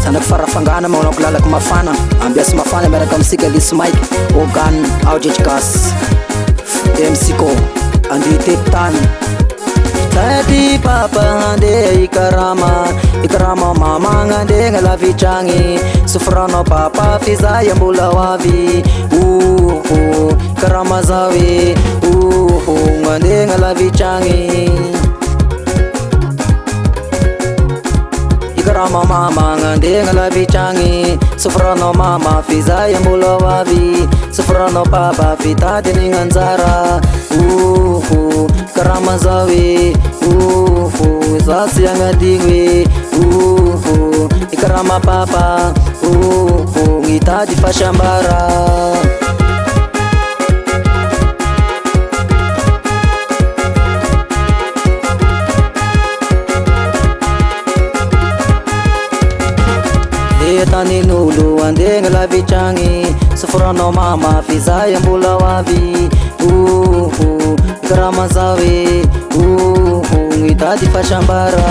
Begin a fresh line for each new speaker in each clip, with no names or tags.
Sanak farafangana maunao lalak mafana ambias mafana miaraka amsika Lisy Mike Ogan Aujejkas MC ko andi tety tany Tadi papa hande ikarama mama ngande ngalavitragny sofrano papa fizay mbola hoavy ikarama zawe ngande ngalavitragny ikarama mama ngande ngalavitragny sofrano mama fizay mbola hoavy sofrano papa fitadiny nganjara karama zawe zasy agnadigny ikarama papa ngitady fasambara tanin'olo ande ngalavitragny sofrano mama fizay mbola hoavy karama zawe ngitady fasambara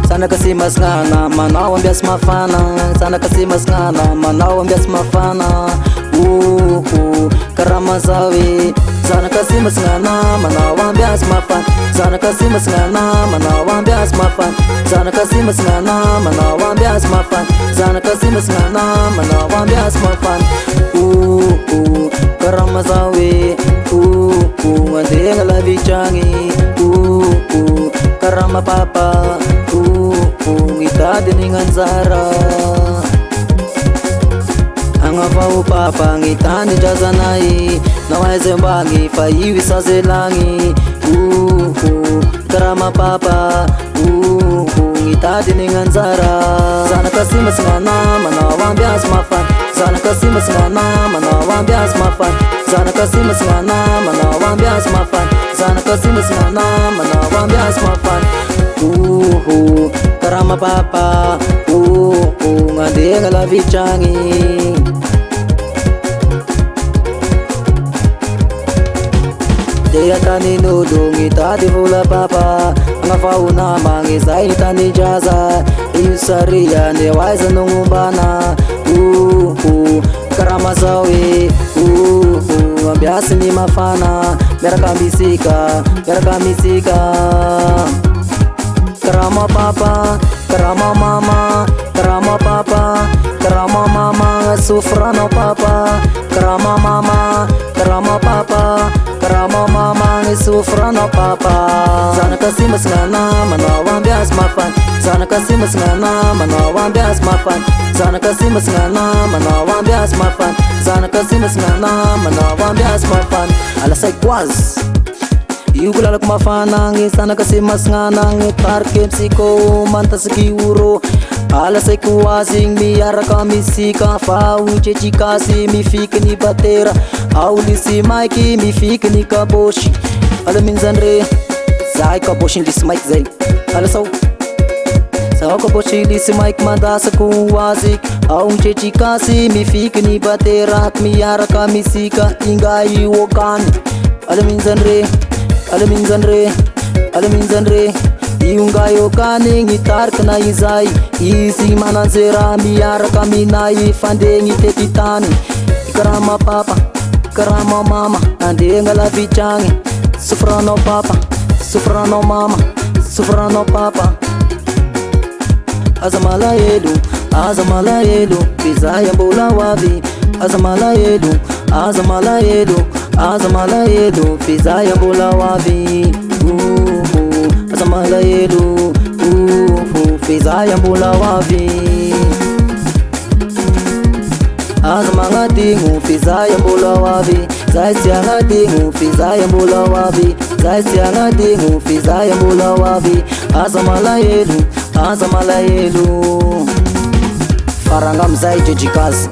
sana kasi masngana manao ambias mafana sana kasi masngana manao ambias mafana karama zawe sana kasi masngana manao ambias mafana sana kasi masngana manao ambias mafana sana kasi masngana manao ambias mafana sana kasi masngana manao ambias mafana karama zawe ande ngalavitragny karama papa ngitady nganjara agnavao papa ngitany drazanay nahoaizy ambagny fa io isazelagny karama papa ngitady nganjara zanaka sy masngana manao ambias mafana zanaka sy masngana manao ambias mafana zanaka sy masngana manao ambias mafana zanaka sy masngana manao ambias mafana karama papa ngande ngalavitragny Deya tanin'olo ngitady vola papa agnavao namagny zay nitany draza io saria nde hoaiza nognombana karama zawe ambiasiny mafana miaraka misika karama papa karama mama karama papa karama mama sofrano papa karama mama karama papa karama mama sofrano papa zanaka sy masngana manao ambias mafana zanaka sy masngana manao ambias mafana zanaka sy masngana manao ambias mafana zanaka sy masngana manao ambias mafana alasaiko azy io ko lalako mafanagny zanaka sy masnganagny tariky msiko mantasaky oro alasaiko azy miaraka misika fa Aujejkas mifikiny batera ao Lisy Mike mifikiny kabosy alamin'izany re zahay kabosy Lisy Mike zay alasao sao kabosy Lisy Mike mandasako azy Aujejkas mifikiny batera miaraka misika ingay Ogan alamin'izany re io ngay Ogan ngitariky na izay izy mananjera miaraka minay fandegny tety tany karama papa karama mama ande ngalavitragny sofrano papa sofrano mama sofrano papa aza malahelo fizay mbola hoavy aza malahelo fizay mbola hoavy aza malahelo fizay mbola hoavy aza magnadigno fizay mbola hoavy zay tsy agnadigno fizay mbola hoavy zay tsy agnadigno fizay mbola hoavy aza malahelo faragna amizay Aujejkas